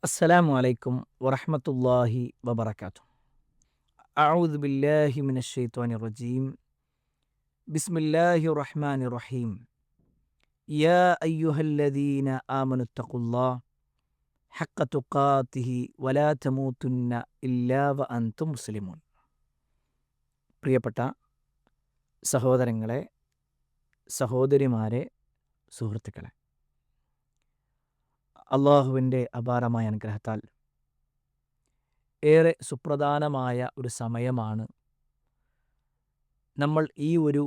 അസ്സലാമു അലൈക്കും വറഹ്മത്തുള്ളാഹി വബറകാതുഹു. അഊദു ബില്ലാഹി മിനശ് ശൈത്വാനിർ റജീം. ബിസ്മില്ലാഹിർ റഹ്മാനിർ റഹീം. യാ അയ്യുഹല്ലദീന ആമനുത്തഖുല്ലാഹ ഹഖ്ക തുഖാതിഹി വലാ തമൂതുന്ന ഇല്ലാ വഅൻതും മുസ്ലിമൂൻ. പ്രിയപ്പെട്ട സഹോദരങ്ങളെ, സഹോദരിമാരെ, സുഹൃത്തുക്കളെ, അള്ളാഹുവിൻ്റെ അപാരമായ അനുഗ്രഹത്താൽ ഏറെ സുപ്രധാനമായ ഒരു സമയമാണ് നമ്മൾ ഈ ഒരു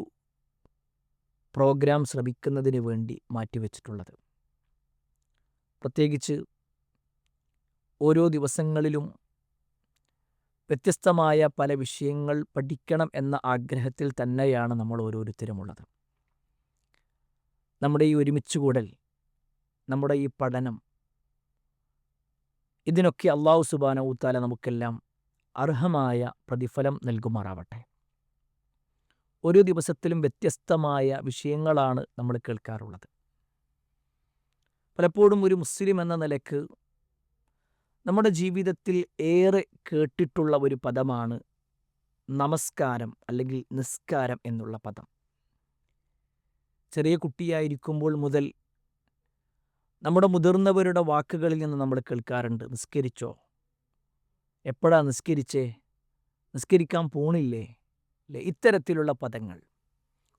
പ്രോഗ്രാം ശ്രമിക്കുന്നതിന് വേണ്ടി മാറ്റിവെച്ചിട്ടുള്ളത്. പ്രത്യേകിച്ച് ഓരോ ദിവസങ്ങളിലും വ്യത്യസ്തമായ പല വിഷയങ്ങൾ പഠിക്കണം എന്ന ആഗ്രഹത്തിൽ തന്നെയാണ് നമ്മൾ ഓരോരുത്തരുമുള്ളത്. നമ്മുടെ ഈ ഒരുമിച്ചുകൂടൽ, നമ്മുടെ ഈ പഠനം, ഇതിനൊക്കെ അല്ലാഹു സുബ്ഹാനഹു വ തആല നമുക്കെല്ലാം അർഹമായ പ്രതിഫലം നൽകുമാറാവട്ടെ. ഓരോ ദിവസത്തിലും വ്യത്യസ്തമായ വിഷയങ്ങളാണ് നമ്മൾ കേൾക്കാറുള്ളത്. പലപ്പോഴും ഒരു മുസ്ലിം എന്ന നിലക്ക് നമ്മുടെ ജീവിതത്തിൽ ഏറെ കേട്ടിട്ടുള്ള ഒരു പദമാണ് നമസ്കാരം അല്ലെങ്കിൽ നിസ്കാരം എന്നുള്ള പദം. ചെറിയ കുട്ടിയായിരിക്കുമ്പോൾ മുതൽ നമ്മുടെ മുതിർന്നവരുടെ വാക്കുകളിൽ നിന്ന് നമ്മൾ കേൾക്കാറുണ്ട്, നിസ്കരിച്ചോ, എപ്പോഴാ നിസ്കരിച്ചേ, നിസ്കരിക്കാൻ പോണില്ലേ, അല്ലേ? ഇത്തരത്തിലുള്ള പദങ്ങൾ.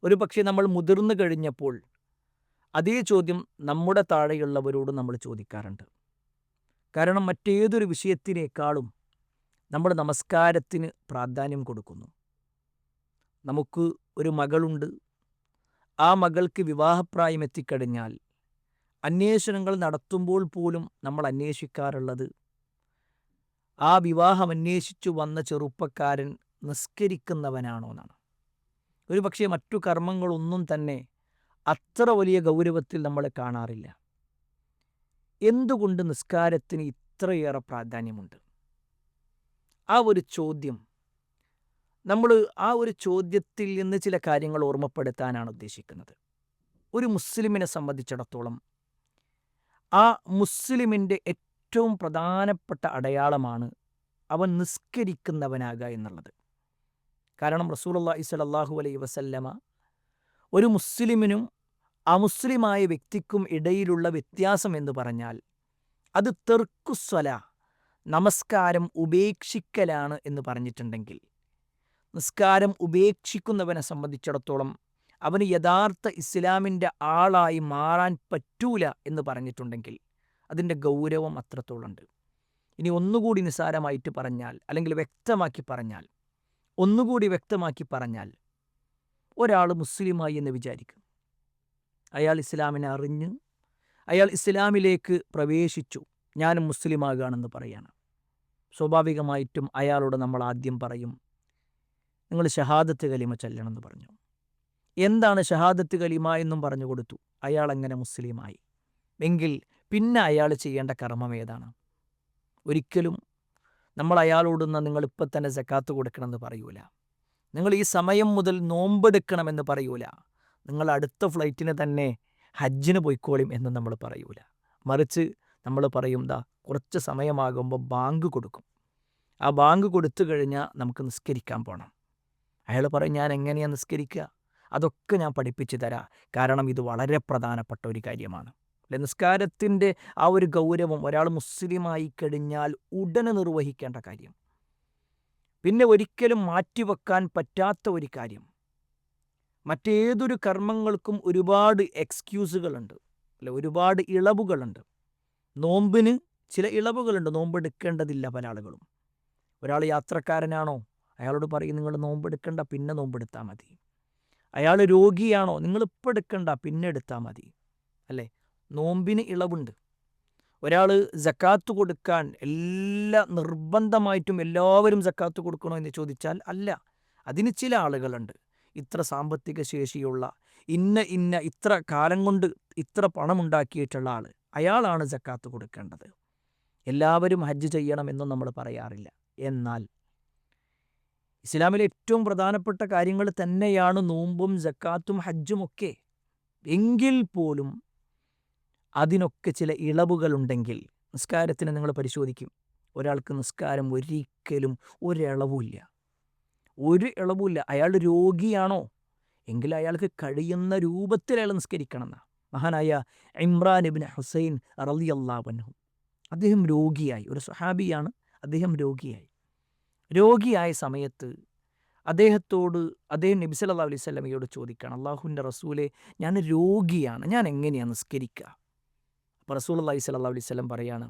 ഒരു പക്ഷേ നമ്മൾ മുതിർന്നു കഴിഞ്ഞപ്പോൾ അതേ ചോദ്യം നമ്മുടെ താഴെയുള്ളവരോട് നമ്മൾ ചോദിക്കാറുണ്ട്. കാരണം മറ്റേതൊരു വിഷയത്തിനേക്കാളും നമ്മൾ നമസ്കാരത്തിന് പ്രാധാന്യം കൊടുക്കുന്നു. നമുക്ക് ഒരു മകളുണ്ട്. ആ മകൾക്ക് വിവാഹപ്രായം എത്തിക്കഴിഞ്ഞാൽ അന്വേഷണങ്ങൾ നടത്തുമ്പോൾ പോലും നമ്മൾ അന്വേഷിക്കാറുള്ളത് ആ വിവാഹം അന്വേഷിച്ചു വന്ന ചെറുപ്പക്കാരൻ നിസ്കരിക്കുന്നവനാണോ എന്നാണ്. ഒരു പക്ഷേ മറ്റു കർമ്മങ്ങളൊന്നും തന്നെ അത്ര വലിയ ഗൗരവത്തിൽ നമ്മൾ കാണാറില്ല. എന്തുകൊണ്ട് നിസ്കാരത്തിന് ഇത്രയേറെ പ്രാധാന്യമുണ്ട്? ആ ഒരു ചോദ്യം, നമ്മൾ ആ ഒരു ചോദ്യത്തിൽ നിന്ന് ചില കാര്യങ്ങൾ ഓർമ്മപ്പെടുത്താനാണ് ഉദ്ദേശിക്കുന്നത്. ഒരു മുസ്ലിമിനെ സംബന്ധിച്ചിടത്തോളം ആ മുസ്ലിമിൻ്റെ ഏറ്റവും പ്രധാനപ്പെട്ട അടയാളമാണ് അവൻ നിസ്കരിക്കുന്നവനാകുക എന്നുള്ളത്. കാരണം റസൂലുള്ളാഹി സ്വല്ലല്ലാഹു അലൈഹി വസല്ലമ ഒരു മുസ്ലിമിനും അമുസ്ലിമായ വ്യക്തിക്കും ഇടയിലുള്ള വ്യത്യാസം എന്ന് പറഞ്ഞാൽ അത് തെർക്കുസ്വലാ, നമസ്കാരം ഉപേക്ഷിക്കലാണ് എന്ന് പറഞ്ഞിട്ടുണ്ടെങ്കിൽ, നിസ്കാരം ഉപേക്ഷിക്കുന്നവനെ സംബന്ധിച്ചിടത്തോളം അവന് യഥാർത്ഥ ഇസ്ലാമിൻ്റെ ആളായി മാറാൻ പറ്റൂല എന്ന് പറഞ്ഞിട്ടുണ്ടെങ്കിൽ അതിൻ്റെ ഗൗരവം അത്രത്തോളമുണ്ട്. ഇനി ഒന്നുകൂടി നിസ്സാരമായിട്ട് പറഞ്ഞാൽ, അല്ലെങ്കിൽ ഒന്നുകൂടി വ്യക്തമാക്കി പറഞ്ഞാൽ, ഒരാൾ മുസ്ലിമായി എന്ന് വിചാരിക്കും. അയാൾ ഇസ്ലാമിനെ അറിഞ്ഞ് അയാൾ ഇസ്ലാമിലേക്ക് പ്രവേശിച്ചു, ഞാനും മുസ്ലിമാകുകയാണെന്ന് പറയാണ്. സ്വാഭാവികമായിട്ടും അയാളോട് നമ്മൾ ആദ്യം പറയും, നിങ്ങൾ ഷഹാദത്ത് കലിമ ചൊല്ലണമെന്ന് പറഞ്ഞു. എന്താണ് ഷഹാദത്ത് കലിമ എന്നും പറഞ്ഞു കൊടുത്തു. അയാൾ അങ്ങനെ മുസ്ലിമായി എങ്കിൽ പിന്നെ അയാൾ ചെയ്യേണ്ട കർമ്മം ഏതാണ്? ഒരിക്കലും നമ്മൾ അയാളോടൊന്ന് നിങ്ങളിപ്പോൾ തന്നെ സക്കാത്ത് കൊടുക്കണമെന്ന് പറയൂല. നിങ്ങൾ ഈ സമയം മുതൽ നോമ്പെടുക്കണമെന്ന് പറയൂല. നിങ്ങൾ അടുത്ത ഫ്ലൈറ്റിന് തന്നെ ഹജ്ജിന് പോയിക്കോളും എന്ന് നമ്മൾ പറയൂല. മറിച്ച് നമ്മൾ പറയും, കുറച്ച് സമയമാകുമ്പോൾ ബാങ്ക് കൊടുക്കും. ആ ബാങ്ക് കൊടുത്തു കഴിഞ്ഞാൽ നമുക്ക് നിസ്കരിക്കാൻ പോകണം. അയാൾ പറയും, ഞാൻ എങ്ങനെയാണ് നിസ്കരിക്കുക? അതൊക്കെ ഞാൻ പഠിപ്പിച്ചു തരാം. കാരണം ഇത് വളരെ പ്രധാനപ്പെട്ട ഒരു കാര്യമാണ്. അല്ലെ? നിസ്കാരത്തിൻ്റെ ആ ഒരു ഗൗരവം ഒരാൾ മുസ്ലിമായി കഴിഞ്ഞാൽ ഉടനെ നിർവഹിക്കേണ്ട കാര്യം, പിന്നെ ഒരിക്കലും മാറ്റിവെക്കാൻ പറ്റാത്ത ഒരു കാര്യം. മറ്റേതൊരു കർമ്മങ്ങൾക്കും ഒരുപാട് എക്സ്ക്യൂസുകളുണ്ട്, അല്ലെ? ഒരുപാട് ഇളവുകളുണ്ട്. നോമ്പിന് ചില ഇളവുകളുണ്ട്. നോമ്പെടുക്കേണ്ടതില്ല പല ആളുകളും. ഒരാൾ യാത്രക്കാരനാണോ, അയാളോട് പറയും, നിങ്ങൾ നോമ്പെടുക്കണ്ട, പിന്നെ നോമ്പെടുത്താൽ മതി. അയാൾ രോഗിയാണോ, നിങ്ങളിപ്പോൾ എടുക്കണ്ട, പിന്നെ എടുത്താൽ മതി. അല്ലേ? നോമ്പിന് ഇളവുണ്ട്. ഒരാൾ സക്കാത്ത് കൊടുക്കാൻ നിർബന്ധമായിട്ടും എല്ലാവരും സക്കാത്ത് കൊടുക്കണോ എന്ന് ചോദിച്ചാൽ അല്ല. അതിന് ചില ആളുകളുണ്ട്. ഇത്ര സാമ്പത്തിക ശേഷിയുള്ള, ഇത്ര കാലം കൊണ്ട് ഇത്ര പണമുണ്ടാക്കിയിട്ടുള്ള ആൾ, അയാളാണ് സക്കാത്ത് കൊടുക്കേണ്ടത്. എല്ലാവരും ഹജ്ജ് ചെയ്യണമെന്നും നമ്മൾ പറയാറില്ല. എന്നാൽ ഇസ്ലാമിലെ ഏറ്റവും പ്രധാനപ്പെട്ട കാര്യങ്ങൾ തന്നെയാണ് നോമ്പും സക്കാത്തും ഹജ്ജും ഒക്കെ. എങ്കിൽ പോലും അതിനൊക്കെ ചില ഇളവുകളുണ്ടെങ്കിൽ നിസ്കാരത്തിന് നിങ്ങൾ പരിശോധിക്കും, ഒരാൾക്ക് നിസ്കാരം ഒരിക്കലും ഒരിളവുമില്ല. ഒരു ഇളവുമില്ല. അയാൾ രോഗിയാണോ എങ്കിൽ അയാൾക്ക് കഴിയുന്ന രൂപത്തിൽ അയാൾ നിസ്കരിക്കണം എന്നാണ്. മഹാനായ ഇമ്രാൻ ഇബ്നു ഹുസൈൻ റളിയല്ലാഹു അൻഹു, അദ്ദേഹം രോഗിയായി, ഒരു സ്വഹാബിയാണ്, അദ്ദേഹം രോഗിയായ സമയത്ത് അദ്ദേഹം നബി സല്ലല്ലാഹു അലൈഹി വസല്ലമയോട് ചോദിക്കുകയാണ്, അള്ളാഹുവിൻ്റെ റസൂലെ, ഞാൻ രോഗിയാണ്, ഞാൻ എങ്ങനെയാണ് നിസ്കരിക്കുക? അപ്പോൾ റസൂലുള്ളാഹി സ്വല്ലല്ലാഹു അലൈഹി വസല്ലം പറയാണ്,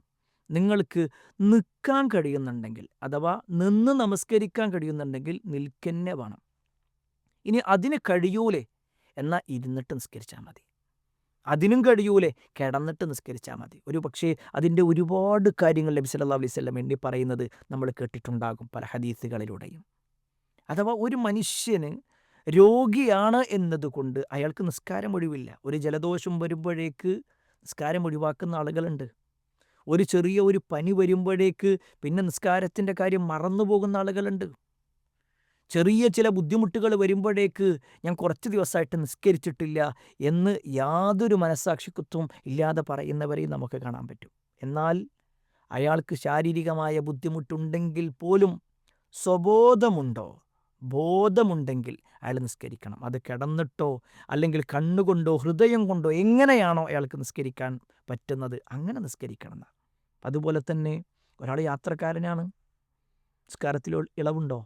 നിങ്ങൾക്ക് നിൽക്കാൻ കഴിയുന്നുണ്ടെങ്കിൽ, അഥവാ നിന്ന് നമസ്കരിക്കാൻ കഴിയുന്നുണ്ടെങ്കിൽ നിൽക്കന്നെ വേണം. ഇനി അതിന് കഴിയൂലേ എന്നാൽ ഇരുന്നിട്ട് നിസ്കരിച്ചാൽ മതി. അതിനും കഴിയൂലേ കിടന്നിട്ട് നിസ്കരിച്ചാൽ മതി. ഒരു പക്ഷേ അതിൻ്റെ ഒരുപാട് കാര്യങ്ങൾ നബി സല്ലല്ലാഹു അലൈഹി വസല്ലം എണ്ണി പറയുന്നത് നമ്മൾ കേട്ടിട്ടുണ്ടാകും പല ഹദീസുകളിലൂടെയും. അഥവാ ഒരു മനുഷ്യന് രോഗിയാണ് എന്നതുകൊണ്ട് അയാൾക്ക് നിസ്കാരം ഒഴിവില്ല. ഒരു ജലദോഷം വരുമ്പോഴേക്ക് നിസ്കാരം ഒഴിവാക്കുന്ന ആളുകളുണ്ട്. ഒരു ചെറിയ പനി വരുമ്പോഴേക്ക് പിന്നെ നിസ്കാരത്തിൻ്റെ കാര്യം മറന്നു പോകുന്ന ആളുകളുണ്ട്. ചെറിയ ചില ബുദ്ധിമുട്ടുകൾ വരുമ്പോഴേക്ക് ഞാൻ കുറച്ച് ദിവസമായിട്ട് നിസ്കരിച്ചിട്ടില്ല എന്ന് യാതൊരു മനസ്സാക്ഷിത്വവും ഇല്ലാതെ പറയുന്നവരെയും നമുക്ക് കാണാൻ പറ്റും. എന്നാൽ അയാൾക്ക് ശാരീരികമായ ബുദ്ധിമുട്ടുണ്ടെങ്കിൽ പോലും ബോധമുണ്ടെങ്കിൽ അയാൾ നിസ്കരിക്കണം. അത് കിടന്നിട്ടോ അല്ലെങ്കിൽ കണ്ണുകൊണ്ടോ ഹൃദയം കൊണ്ടോ എങ്ങനെയാണോ അയാൾക്ക് നിസ്കരിക്കാൻ പറ്റുന്നത് അങ്ങനെ നിസ്കരിക്കണം. അതുപോലെ തന്നെ ഒരാൾ യാത്രക്കാരനാണ്, നിസ്കാരത്തിൽ ഇളവുണ്ടോ?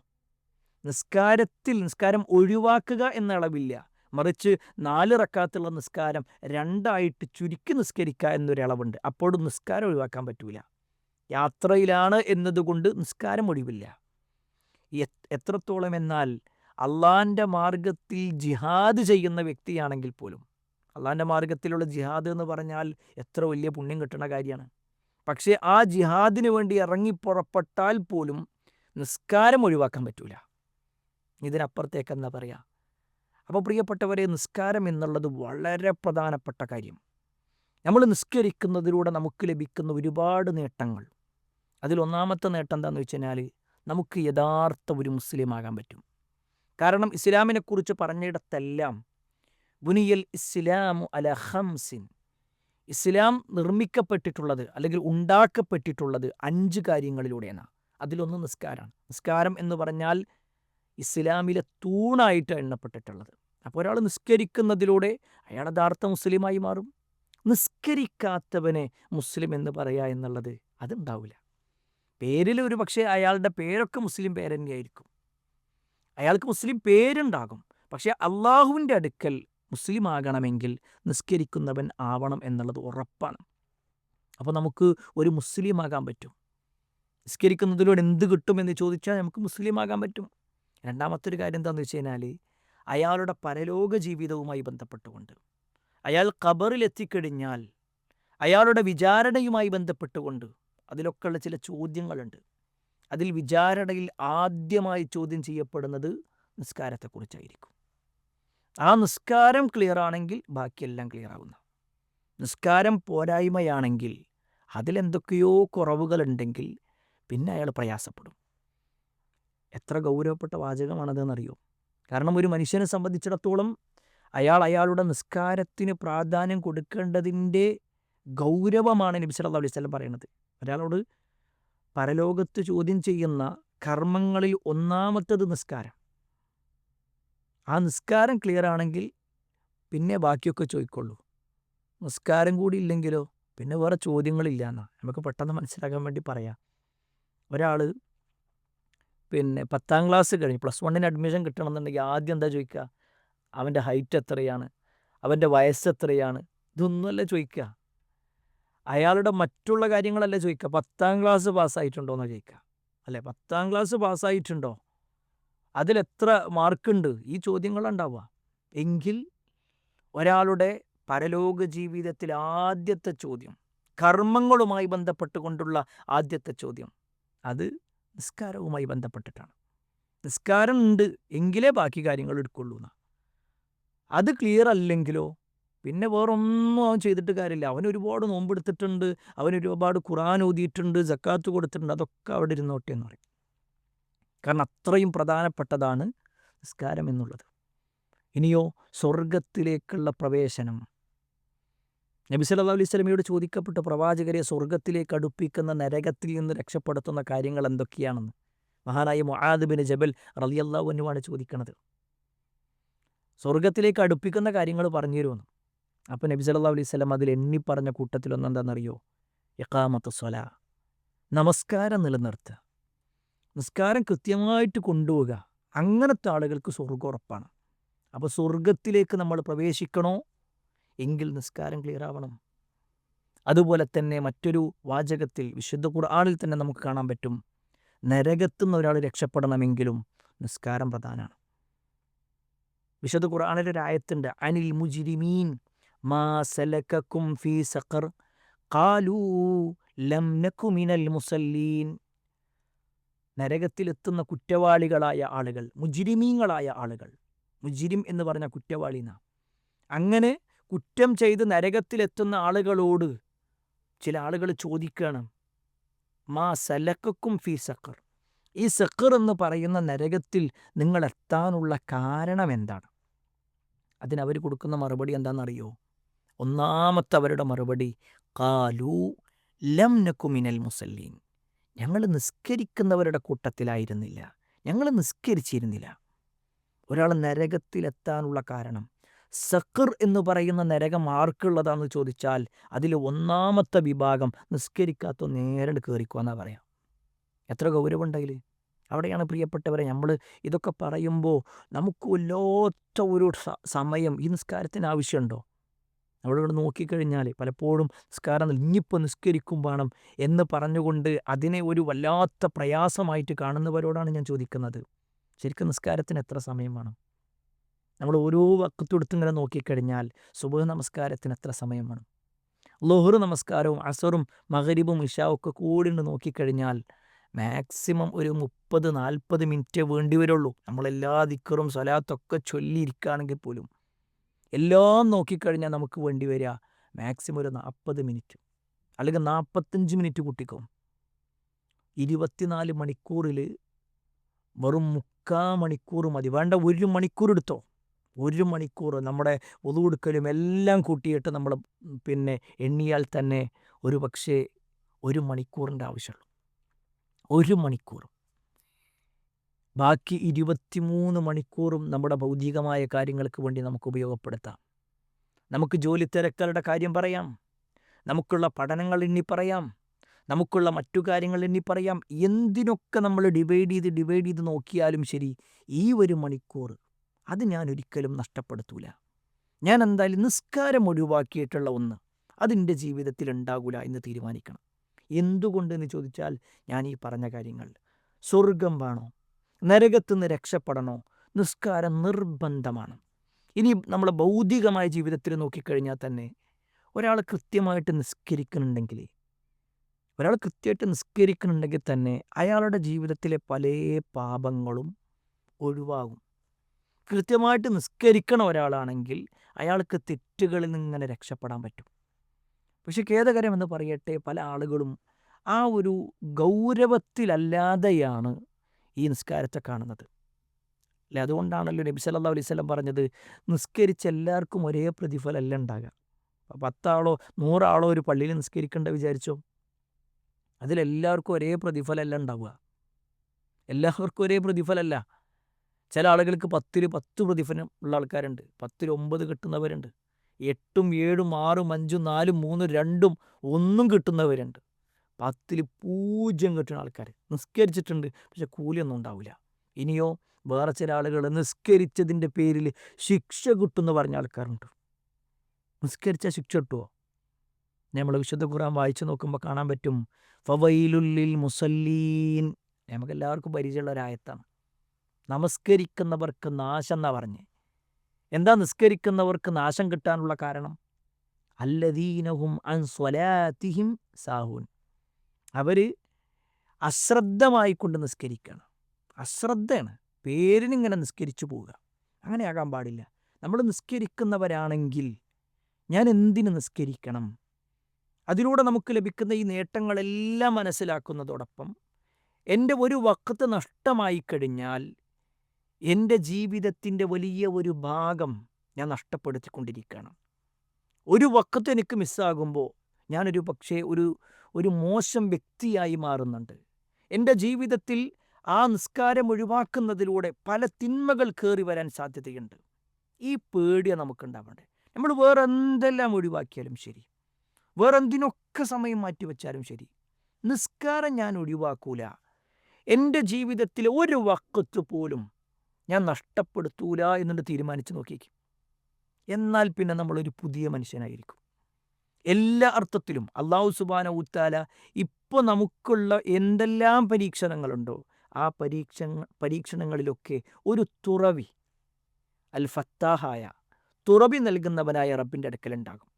നിസ്കാരം ഒഴിവാക്കുക എന്ന ഇളവില്ല, മറിച്ച് 4 റക്അത്തുള്ള നിസ്കാരം 2 ചുരുക്കി നിസ്കരിക്കുക എന്നൊരളവുണ്ട്. അപ്പോഴും നിസ്കാരം ഒഴിവാക്കാൻ പറ്റൂല. യാത്രയിലാണ് എന്നതുകൊണ്ട് നിസ്കാരം ഒഴിവില്ല. എത്രത്തോളം എന്നാൽ അള്ളാൻ്റെ മാർഗത്തിൽ ജിഹാദ് ചെയ്യുന്ന വ്യക്തിയാണെങ്കിൽ പോലും, അള്ളാൻ്റെ മാർഗത്തിലുള്ള ജിഹാദ് എന്ന് പറഞ്ഞാൽ എത്ര വലിയ പുണ്യം കിട്ടുന്ന കാര്യമാണ്. പക്ഷേ ആ ജിഹാദിന് വേണ്ടി ഇറങ്ങിപ്പുറപ്പെട്ടാൽ പോലും നിസ്കാരം ഒഴിവാക്കാൻ പറ്റൂല. ഇതിനപ്പുറത്തേക്ക് എന്താ പറയുക? അപ്പോൾ പ്രിയപ്പെട്ടവരെ, നിസ്കാരം എന്നുള്ളത് വളരെ പ്രധാനപ്പെട്ട കാര്യം. നമ്മൾ നിസ്കരിക്കുന്നതിലൂടെ നമുക്ക് ലഭിക്കുന്ന ഒരുപാട് നേട്ടങ്ങൾ. അതിലൊന്നാമത്തെ നേട്ടം എന്താണെന്ന് വെച്ച് കഴിഞ്ഞാൽ നമുക്ക് യഥാർത്ഥ ഒരു മുസ്ലിം ആകാൻ പറ്റും. കാരണം ഇസ്ലാമിനെക്കുറിച്ച് പറഞ്ഞിടത്തെല്ലാം ബുനിയൽ ഇസ്ലാമു അല ഖംസിൻ, ഇസ്ലാം നിർമ്മിക്കപ്പെട്ടിട്ടുള്ളത് അല്ലെങ്കിൽ ഉണ്ടാക്കപ്പെട്ടിട്ടുള്ളത് 5 കാര്യങ്ങളിലൂടെയാണ്. അതിലൊന്ന് നിസ്കാരമാണ്. നിസ്കാരം എന്ന് പറഞ്ഞാൽ ഇസ്ലാമിലെ തൂണായിട്ട് എണ്ണപ്പെട്ടിട്ടുള്ളത്. അപ്പോൾ ഒരാൾ നിസ്കരിക്കുന്നതിലൂടെ അയാൾ യഥാർത്ഥ മുസ്ലിമായി മാറും. നിസ്കരിക്കാത്തവനെ മുസ്ലിം എന്ന് പറയുക എന്നുള്ളത് അതുണ്ടാവില്ല. പേരിൽ ഒരു പക്ഷേ അയാളുടെ പേരൊക്കെ മുസ്ലിം പേര് തന്നെയായിരിക്കും, അയാൾക്ക് മുസ്ലിം പേരുണ്ടാകും. പക്ഷേ അള്ളാഹുവിൻ്റെ അടുക്കൽ മുസ്ലിം ആകണമെങ്കിൽ നിസ്കരിക്കുന്നവൻ ആവണം എന്നുള്ളത് ഉറപ്പാണ്. അപ്പോൾ നമുക്ക് ഒരു മുസ്ലിം ആകാൻ പറ്റും. നിസ്കരിക്കുന്നതിലൂടെ എന്ത് കിട്ടുമെന്ന് ചോദിച്ചാൽ നമുക്ക് മുസ്ലിം ആകാൻ പറ്റും. രണ്ടാമത്തെ ഒരു കാര്യം എന്താണെന്ന് വെച്ച് കഴിഞ്ഞാൽ അയാളുടെ പരലോക ജീവിതവുമായി ബന്ധപ്പെട്ടുകൊണ്ട്, അയാൾ ഖബറിലെത്തിക്കഴിഞ്ഞാൽ അയാളുടെ വിചാരണയുമായി ബന്ധപ്പെട്ടുകൊണ്ട് അതിലൊക്കെയുള്ള ചില ചോദ്യങ്ങളുണ്ട്. അതിൽ വിചാരണയിൽ ആദ്യമായി ചോദ്യം ചെയ്യപ്പെടുന്നത് നിസ്കാരത്തെക്കുറിച്ചായിരിക്കും. ആ നിസ്കാരം ക്ലിയർ ആണെങ്കിൽ ബാക്കിയെല്ലാം ക്ലിയർ ആവുന്ന. നിസ്കാരം പോരായ്മയാണെങ്കിൽ, അതിലെന്തൊക്കെയോ കുറവുകളുണ്ടെങ്കിൽ പിന്നെ അയാൾ പ്രയാസപ്പെടും. എത്ര ഗൗരവപ്പെട്ട വാചകമാണതെന്നറിയോ? കാരണം ഒരു മനുഷ്യനെ സംബന്ധിച്ചിടത്തോളം അയാളുടെ നിസ്കാരത്തിന് പ്രാധാന്യം കൊടുക്കേണ്ടതിൻ്റെ ഗൗരവമാണ് നബി സല്ലല്ലാഹു അലൈഹി വസല്ലം പറയുന്നത്. ഒരാളോട് പരലോകത്ത് ചോദ്യം ചെയ്യുന്ന കർമ്മങ്ങളിൽ ഒന്നാമത്തേത് നിസ്കാരം. ആ നിസ്കാരം ക്ലിയർ ആണെങ്കിൽ പിന്നെ ബാക്കിയൊക്കെ ചോദിക്കുള്ളൂ. നിസ്കാരം കൂടി ഇല്ലെങ്കിലോ പിന്നെ വേറെ ചോദ്യങ്ങളില്ല എന്നാണ്. നമുക്ക് പെട്ടെന്ന് മനസ്സിലാക്കാൻ വേണ്ടി പറയാം. ഒരാൾ 10ാം ക്ലാസ് കഴിഞ്ഞ് +1 അഡ്മിഷൻ കിട്ടണമെന്നുണ്ടെങ്കിൽ ആദ്യം എന്താ ചോദിക്കുക? അവൻ്റെ ഹൈറ്റ് എത്രയാണ്, അവൻ്റെ വയസ്സ് എത്രയാണ്, ഇതൊന്നുമല്ല ചോദിക്കുക. അയാളുടെ മറ്റുള്ള കാര്യങ്ങളല്ല ചോദിക്കുക. 10ാം ക്ലാസ് പാസ്സായിട്ടുണ്ടോ എന്ന് ചോദിക്കുക, അല്ലേ? 10ാം ക്ലാസ് പാസ്സായിട്ടുണ്ടോ, അതിലെത്ര മാർക്കുണ്ട്, ഈ ചോദ്യങ്ങളുണ്ടാവുക. എങ്കിൽ ഒരാളുടെ പരലോക ജീവിതത്തിൽ ആദ്യത്തെ ചോദ്യം, കർമ്മങ്ങളുമായി ബന്ധപ്പെട്ടുകൊണ്ടുള്ള ആദ്യത്തെ ചോദ്യം, അത് നിസ്കാരവുമായി ബന്ധപ്പെട്ടിട്ടാണ്. നിസ്കാരം ഉണ്ട് എങ്കിലേ ബാക്കി കാര്യങ്ങൾ എടുക്കുള്ളൂ എന്നാണ്. അത് ക്ലിയർ അല്ലെങ്കിലോ പിന്നെ വേറൊന്നും അവൻ ചെയ്തിട്ട് കാര്യമില്ല. അവൻ ഒരുപാട് നോമ്പെടുത്തിട്ടുണ്ട്, അവൻ ഒരുപാട് ഖുർആൻ ഓതിയിട്ടുണ്ട്, സക്കാത്ത് കൊടുത്തിട്ടുണ്ട്, അതൊക്കെ അവിടെ ഇരുന്നോട്ടെ എന്ന് പറയും. കാരണം അത്രയും പ്രധാനപ്പെട്ടതാണ് നിസ്കാരം എന്നുള്ളത്. ഇനിയോ സ്വർഗത്തിലേക്കുള്ള പ്രവേശനം, നബി സല്ലല്ലാഹു അലൈഹി വസല്ലമയോട് ചോദിക്കപ്പെട്ട പ്രവാചകരെ സ്വർഗ്ഗത്തിലേക്ക് അടുപ്പിക്കുന്ന നരകത്തിൽ നിന്ന് രക്ഷപ്പെടുത്തുന്ന കാര്യങ്ങൾ എന്തൊക്കെയാണെന്ന് മഹാനായ മുആദ് ബിൻ ജബൽ റളിയല്ലാഹു അൻഹുവാണ് ചോദിക്കുന്നത്. സ്വർഗ്ഗത്തിലേക്ക് അടുപ്പിക്കുന്ന കാര്യങ്ങൾ പറഞ്ഞു തരുമെന്ന്. അപ്പോൾ നബി സല്ലല്ലാഹു അലൈഹി വസല്ലം അതിൽ എണ്ണി പറഞ്ഞ കൂട്ടത്തിലൊന്നും എന്താണെന്നറിയോ? ഇഖാമത്തു സ്വലാ, നമസ്കാരം നിലനിർത്തുക, നിസ്കാരം കൃത്യമായിട്ട് കൊണ്ടുപോവുക. അങ്ങനത്തെ ആളുകൾക്ക് സ്വർഗ്ഗം ഉറപ്പാണ്. അപ്പോൾ സ്വർഗ്ഗത്തിലേക്ക് നമ്മൾ പ്രവേശിക്കണോ എങ്കിൽ നിസ്കാരം ക്ലിയർ ആവണം. അതുപോലെ തന്നെ മറ്റൊരു വാചകത്തിൽ വിശുദ്ധ ഖുർആനിൽ തന്നെ നമുക്ക് കാണാൻ പറ്റും, നരകത്തുനിന്ന് ഒരാൾ രക്ഷപ്പെടണമെങ്കിലും നിസ്കാരം പ്രധാനമാണ്. വിശുദ്ധ ഖുർആനിൽ ഒരു ആയത്തുണ്ട്, അനിൽ മുജ്രിമീൻ മാ സലകക്കും ഫീ സഖർ ഖാലൂ ലം നകു മിനൽ മുസല്ലീൻ. നരകത്തിലെത്തുന്ന കുറ്റവാളികളായ ആളുകൾ, മുജ്രിമീങ്ങളായ ആളുകൾ, മുജ്രിം എന്ന് പറഞ്ഞ കുറ്റവാളിന. അങ്ങനെ കുറ്റം ചെയ്ത് നരകത്തിലെത്തുന്ന ആളുകളോട് ചില ആളുകൾ ചോദിക്കുകയാണ്, മാ സലക്കക്കും ഫീ സഖർ, ഈ സഖർ എന്ന് പറയുന്ന നരകത്തിൽ നിങ്ങൾ എത്താനുള്ള കാരണം എന്താണ്? അതിനവർ കൊടുക്കുന്ന മറുപടി എന്താണെന്നറിയോ? ഒന്നാമത്തെ അവരുടെ മറുപടി, ഖാലൂ ലം നകു മിനൽ മുസല്ലീൻ, ഞങ്ങൾ നിസ്കരിക്കുന്നവരുടെ കൂട്ടത്തിലായിരുന്നില്ല, ഞങ്ങൾ നിസ്കരിച്ചിരുന്നില്ല. ഒരാൾ നരകത്തിലെത്താനുള്ള കാരണം, സഖർ എന്ന് പറയുന്ന നരകം ആർക്കുള്ളതാണെന്ന് ചോദിച്ചാൽ അതിൽ ഒന്നാമത്തെ വിഭാഗം നിസ്കരിക്കാത്ത നേരെ കയറിക്കുമെന്നാണ് പറയാം. എത്ര ഗൗരവമുണ്ടെങ്കിൽ അവിടെയാണ് പ്രിയപ്പെട്ടവരെ നമ്മൾ ഇതൊക്കെ പറയുമ്പോൾ നമുക്ക് വല്ലാത്ത ഒരു സമയം ഈ നിസ്കാരത്തിന് ആവശ്യമുണ്ടോ? നമ്മളിവിടെ നോക്കിക്കഴിഞ്ഞാൽ പലപ്പോഴും നിസ്കാരം ഇനിയിപ്പോൾ നിസ്കരിക്കും വേണം എന്ന് പറഞ്ഞുകൊണ്ട് അതിനെ ഒരു വല്ലാത്ത പ്രയാസമായിട്ട് കാണുന്നവരോടാണ് ഞാൻ ചോദിക്കുന്നത്, ശരിക്കും നിസ്കാരത്തിന് എത്ര സമയം വേണം? നമ്മൾ ഓരോ വക്കത്തെടുത്ത് ഇങ്ങനെ നോക്കിക്കഴിഞ്ഞാൽ സുബ്ഹ് നമസ്കാരത്തിന് എത്ര സമയം വേണം? ളുഹ്ർ നമസ്കാരവും അസറും മഗ്രിബും ഇശാവും ഒക്കെ കൂടി നോക്കിക്കഴിഞ്ഞാൽ മാക്സിമം ഒരു 30-40 മിനിറ്റ് വേണ്ടി വരുള്ളൂ. നമ്മളെല്ലാ ദിക്റും സ്വലാത്തൊക്കെ ചൊല്ലിയിരിക്കുകയാണെങ്കിൽ പോലും എല്ലാം നോക്കിക്കഴിഞ്ഞാൽ നമുക്ക് വേണ്ടി വരിക മാക്സിമം ഒരു 40 മിനിറ്റ് അല്ലെങ്കിൽ 45 മിനിറ്റ് കൂട്ടിക്കോ. 24 മണിക്കൂറിൽ വെറും 3/4 മണിക്കൂർ മതി. വേണ്ട 1 മണിക്കൂർ എടുത്തോ. 1 മണിക്കൂർ നമ്മുടെ വുളു എടുക്കലും എല്ലാം കൂട്ടിയിട്ട് നമ്മൾ എണ്ണിയാൽ തന്നെ ഒരു പക്ഷേ 1 മണിക്കൂറിൻ്റെ ആവശ്യമുള്ളൂ. 1 മണിക്കൂർ. ബാക്കി 23 മണിക്കൂറും നമ്മുടെ ഭൗതികമായ കാര്യങ്ങൾക്ക് വേണ്ടി നമുക്ക് ഉപയോഗപ്പെടുത്താം. നമുക്ക് ജോലി തിരക്കുകളുടെ കാര്യം പറയാം, നമുക്കുള്ള പഠനങ്ങൾ എണ്ണി പറയാം, നമുക്കുള്ള മറ്റു കാര്യങ്ങൾ എണ്ണി പറയാം. എന്തിനൊക്കെ നമ്മൾ ഡിവൈഡ് ചെയ്ത് നോക്കിയാലും ശരി, ഈ 1 മണിക്കൂർ അത് ഞാൻ ഒരിക്കലും നഷ്ടപ്പെടുത്തൂല. ഞാൻ എന്തായാലും നിസ്കാരം ഒഴിവാക്കിയിട്ടുള്ള ഒന്ന് അതിൻ്റെ ജീവിതത്തിൽ ഉണ്ടാകില്ല എന്ന് തീരുമാനിക്കണം. എന്തുകൊണ്ടെന്ന് ചോദിച്ചാൽ ഞാൻ ഈ പറഞ്ഞ കാര്യങ്ങൾ, സ്വർഗം വേണോ, നരകത്തുനിന്ന് രക്ഷപ്പെടണോ, നിസ്കാരം നിർബന്ധമാണ്. ഇനി നമ്മളെ ഭൗതികമായ ജീവിതത്തിൽ നോക്കിക്കഴിഞ്ഞാൽ തന്നെ ഒരാൾ കൃത്യമായിട്ട് നിസ്കരിക്കുന്നുണ്ടെങ്കിൽ തന്നെ അയാളുടെ ജീവിതത്തിലെ പല പാപങ്ങളും ഒഴിവാകും. കൃത്യമായിട്ട് നിസ്കരിക്കണ ഒരാളാണെങ്കിൽ അയാൾക്ക് തെറ്റുകളിൽ നിന്ന് ഇങ്ങനെ രക്ഷപ്പെടാൻ പറ്റും. പക്ഷെ ഖേദകരമെന്ന് പറയട്ടെ, പല ആളുകളും ആ ഒരു ഗൗരവത്തിലല്ലാതെയാണ് ഈ നിസ്കാരത്തെ കാണുന്നത് അല്ലേ. അതുകൊണ്ടാണല്ലോ നബി സല്ലല്ലാഹു അലൈഹി വസല്ലം പറഞ്ഞത്, നിസ്കരിച്ച എല്ലാവർക്കും ഒരേ പ്രതിഫലമല്ല ഉണ്ടാകുക. 10 ആളോ 100 ആളോ ഒരു പള്ളിയിൽ നിസ്കരിക്കേണ്ട വിചാരിച്ചോ, അതിലെല്ലാവർക്കും ഒരേ പ്രതിഫലമല്ല ഉണ്ടാവുക. എല്ലാവർക്കും ഒരേ പ്രതിഫലമല്ല. ചില ആളുകൾക്ക് 10ൽ 10 പ്രതിഫലം ഉള്ള ആൾക്കാരുണ്ട്, 10ൽ 9 കിട്ടുന്നവരുണ്ട്, 8ഉം 7ഉം 6ഉം 5ഉം 4ഉം 3ഉം 2ഉം 1ഉം കിട്ടുന്നവരുണ്ട്, 10ൽ 0 കിട്ടുന്ന ആൾക്കാർ നിസ്കരിച്ചിട്ടുണ്ട് പക്ഷെ കൂലിയൊന്നും ഉണ്ടാവില്ല. ഇനിയോ വേറെ ചില ആളുകൾ നിസ്കരിച്ചതിൻ്റെ പേരിൽ ശിക്ഷ കിട്ടുമെന്ന് പറഞ്ഞ ആൾക്കാരുണ്ട്. നിസ്കരിച്ചാൽ ശിക്ഷ കിട്ടുമോ? നമ്മൾ വിശുദ്ധ ഖുർആൻ വായിച്ചു നോക്കുമ്പോൾ കാണാൻ പറ്റും, ഫവൈലുൽ മുസല്ലീൻ, നമുക്കെല്ലാവർക്കും പരിചയമുള്ള ഒരായത്താണ്. നമസ്കരിക്കുന്നവർക്ക് നാശം എന്നാ പറഞ്ഞ്. എന്താ നിസ്കരിക്കുന്നവർക്ക് നാശം കിട്ടാനുള്ള കാരണം? അല്ലദീനഹും അൻ സ്വലാത്തിഹിം സാഹൂൻ, അവർ അശ്രദ്ധമായിക്കൊണ്ട് നിസ്കരിക്കുകയാണ്. അശ്രദ്ധയാണ്, പേരിനിങ്ങനെ നിസ്കരിച്ചു പോവുക. അങ്ങനെയാകാൻ പാടില്ല. നമ്മൾ നിസ്കരിക്കുന്നവരാണെങ്കിൽ ഞാൻ എന്തിന് നിസ്കരിക്കണം? അതിലൂടെ നമുക്ക് ലഭിക്കുന്ന ഈ നേട്ടങ്ങളെല്ലാം മനസ്സിലാക്കുന്നതോടൊപ്പം എൻ്റെ ഒരു വഖ്ത് നഷ്ടമായി കഴിഞ്ഞാൽ എൻ്റെ ജീവിതത്തിൻ്റെ വലിയ ഒരു ഭാഗം ഞാൻ നഷ്ടപ്പെടുത്തിക്കൊണ്ടിരിക്കുകയാണ്. ഒരു വഖത്ത് എനിക്ക് മിസ്സാകുമ്പോൾ ഞാനൊരു പക്ഷേ ഒരു മോശം വ്യക്തിയായി മാറുന്നുണ്ട്. എൻ്റെ ജീവിതത്തിൽ ആ നിസ്കാരം ഒഴിവാക്കുന്നതിലൂടെ പല തിന്മകൾ കയറി വരാൻ സാധ്യതയുണ്ട്. ഈ പേടിയാണ് നമുക്കുണ്ടാവേണ്ടത്. നമ്മൾ വേറെ എന്തെല്ലാം ഒഴിവാക്കിയാലും ശരി, വേറെ എന്തിനൊക്കെ സമയം മാറ്റിവെച്ചാലും ശരി, നിസ്കാരം ഞാൻ ഒഴിവാക്കൂല. എൻ്റെ ജീവിതത്തിലെ ഒരു വഖത്ത് പോലും ഞാൻ നഷ്ടപ്പെടുത്തൂല എന്നുകൊണ്ട് തീരുമാനിച്ച് നോക്കിയേക്കും. എന്നാൽ പിന്നെ നമ്മളൊരു പുതിയ മനുഷ്യനായിരിക്കും. എല്ലാ അർത്ഥത്തിലും അല്ലാഹു സുബ്ഹാനഹു വ തആല ഇപ്പോൾ നമുക്കുള്ള എന്തെല്ലാം പരീക്ഷണങ്ങളുണ്ടോ ആ പരീക്ഷണങ്ങളിലൊക്കെ ഒരു തുറവി, അൽ ഫത്താഹായ തുറവി നൽകുന്നവനായ റബ്ബിൻ്റെ അടുക്കലുണ്ടാകും.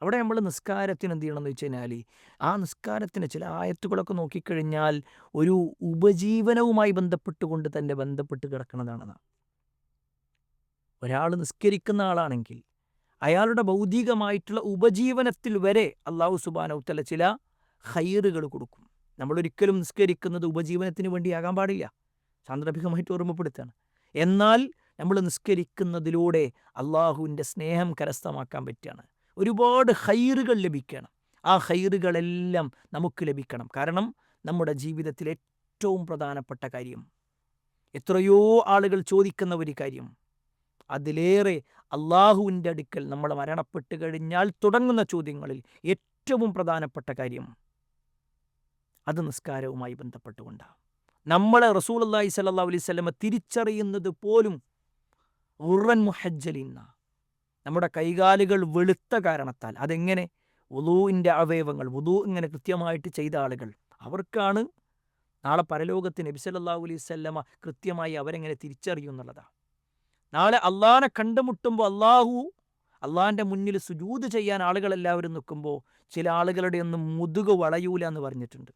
അവിടെ നമ്മൾ നിസ്കാരത്തിന് എന്ത് ചെയ്യണമെന്ന് വെച്ച് കഴിഞ്ഞാൽ, ആ നിസ്കാരത്തിന് ചില ആയത്തുകളൊക്കെ നോക്കിക്കഴിഞ്ഞാൽ ഒരു ഉപജീവനവുമായി ബന്ധപ്പെട്ടുകൊണ്ട് തന്നെ ബന്ധപ്പെട്ട് കിടക്കുന്നതാണ്. ഒരാൾ നിസ്കരിക്കുന്ന ആളാണെങ്കിൽ അയാളുടെ ഭൗതികമായിട്ടുള്ള ഉപജീവനത്തിൽ വരെ അല്ലാഹു സുബ്ഹാനഹു വ തആല ചില ഖൈറുകൾ കൊടുക്കും. നമ്മളൊരിക്കലും നിസ്കരിക്കുന്നത് ഉപജീവനത്തിന് വേണ്ടിയാകാൻ പാടില്ല, സാന്ദർഭികമായിട്ട് ഓർമ്മപ്പെടുത്തുകയാണ്. എന്നാൽ നമ്മൾ നിസ്കരിക്കുന്നതിലൂടെ അള്ളാഹുവിൻ്റെ സ്നേഹം കരസ്ഥമാക്കാൻ പറ്റുകയാണ്. ഒരുപാട് ഖൈറുകൾ ലഭിക്കണം. ആ ഖൈറുകളെല്ലാം നമുക്ക് ലഭിക്കണം. കാരണം നമ്മുടെ ജീവിതത്തിലെ ഏറ്റവും പ്രധാനപ്പെട്ട കാര്യം, എത്രയോ ആളുകൾ ചോദിക്കുന്ന ഒരു കാര്യം, അതിലേറെ അള്ളാഹുവിൻ്റെ അടുക്കൽ നമ്മൾ മരണപ്പെട്ട് കഴിഞ്ഞാൽ തുടങ്ങുന്ന ചോദ്യങ്ങളിൽ ഏറ്റവും പ്രധാനപ്പെട്ട കാര്യം അത് നിസ്കാരവുമായി ബന്ധപ്പെട്ടുകൊണ്ടാണ്. നമ്മളെ റസൂലുള്ളാഹി സ്വല്ലല്ലാഹു അലൈഹി വസല്ലമ തിരിച്ചറിയുന്നത് പോലും ഉറൻ മുഹജ്ജലീന, നമ്മുടെ കൈകാലുകൾ വെളുത്ത കാരണത്താൽ. അതെങ്ങനെ? വുളൂഇൻ്റെ അവയവങ്ങൾ വുളൂ ഇങ്ങനെ കൃത്യമായിട്ട് ചെയ്ത ആളുകൾ, അവർക്കാണ് നാളെ പരലോകത്ത് നബി സല്ലല്ലാഹു അലൈഹി വസല്ലമ കൃത്യമായി അവരെങ്ങനെ തിരിച്ചറിയും എന്നുള്ളതാണ്. നാളെ അള്ളാഹിനെ കണ്ടുമുട്ടുമ്പോൾ അള്ളാഹിൻ്റെ മുന്നിൽ സുജൂദ് ചെയ്യാൻ ആളുകളെല്ലാവരും നിൽക്കുമ്പോൾ ചില ആളുകളുടെ ഒന്നും മുതുക് വളയൂല എന്ന് പറഞ്ഞിട്ടുണ്ട്.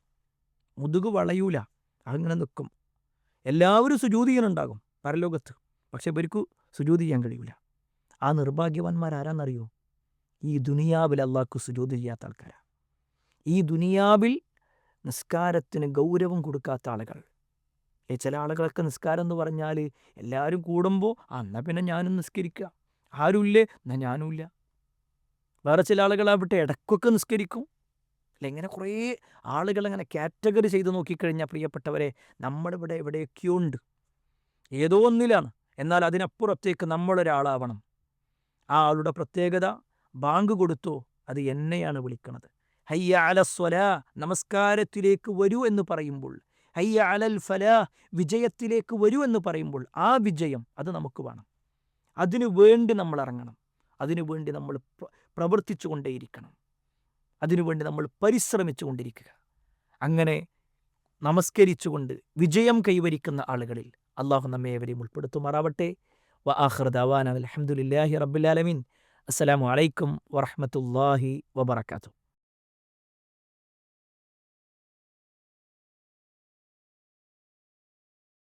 മുതുക് വളയൂല, അങ്ങനെ നിൽക്കും. എല്ലാവരും സുജൂദ് ചെയ്യാനുണ്ടാകും പരലോകത്ത്, പക്ഷെ ഇവർക്ക് സുജൂദ് ചെയ്യാൻ കഴിയൂല. ആ നിർഭാഗ്യവാന്മാരാരാന്നറിയോ? ഈ ദുനിയാവിൽ അള്ളാഹ്ക്ക് സുജൂദ് ചെയ്യാത്ത ആൾക്കാരാണ്. ഈ ദുനിയാവിൽ നിസ്കാരത്തിന് ഗൗരവം കൊടുക്കാത്ത ആളുകൾ. ചില ആളുകളൊക്കെ നിസ്കാരം എന്ന് പറഞ്ഞാൽ എല്ലാവരും കൂടുമ്പോൾ എന്നാൽ പിന്നെ ഞാനും നിസ്കരിക്കുക, ആരുമില്ലേ എന്നാൽ ഞാനുമില്ല. വേറെ ചില ആളുകളാവട്ടെ ഇടയ്ക്കൊക്കെ നിസ്കരിക്കും. അല്ല, ഇങ്ങനെ കുറേ ആളുകളങ്ങനെ കാറ്റഗറി ചെയ്ത് നോക്കിക്കഴിഞ്ഞാൽ പ്രിയപ്പെട്ടവരെ, നമ്മളിവിടെ എവിടെയൊക്കെയോ ഉണ്ട്, ഏതോ ഒന്നിലാണ്. എന്നാൽ അതിനപ്പുറത്തേക്ക് നമ്മളൊരാളാവണം. ആ ആളുടെ പ്രത്യേകത, ബാങ്ക് കൊടുത്തോ അത് എന്നെയാണ് വിളിക്കുന്നത്. ഹയ്യ അലസ്വലാ, നമസ്കാരത്തിലേക്ക് വരൂ എന്ന് പറയുമ്പോൾ, ഹയ്യ അലൽ ഫലാ, വിജയത്തിലേക്ക് വരൂ എന്ന് പറയുമ്പോൾ, ആ വിജയം അത് നമുക്ക് വേണം. അതിനു വേണ്ടി നമ്മൾ ഇറങ്ങണം, അതിനുവേണ്ടി നമ്മൾ പ്രവർത്തിച്ചു കൊണ്ടേയിരിക്കണം, അതിനുവേണ്ടി നമ്മൾ പരിശ്രമിച്ചു കൊണ്ടിരിക്കുക. അങ്ങനെ നമസ്കരിച്ചുകൊണ്ട് വിജയം കൈവരിക്കുന്ന ആളുകളിൽ അള്ളാഹു നമ്മെ ഏവരെയും ഉൾപ്പെടുത്തുമാറാവട്ടെ. വ ആഖിറു ദഅവാനാ അൽഹംദുലില്ലാഹി റബ്ബിൽ ആലമീൻ. അസ്സലാമു അലൈക്കും വറഹ്മത്തുള്ളാഹി വബറകാതുഹു.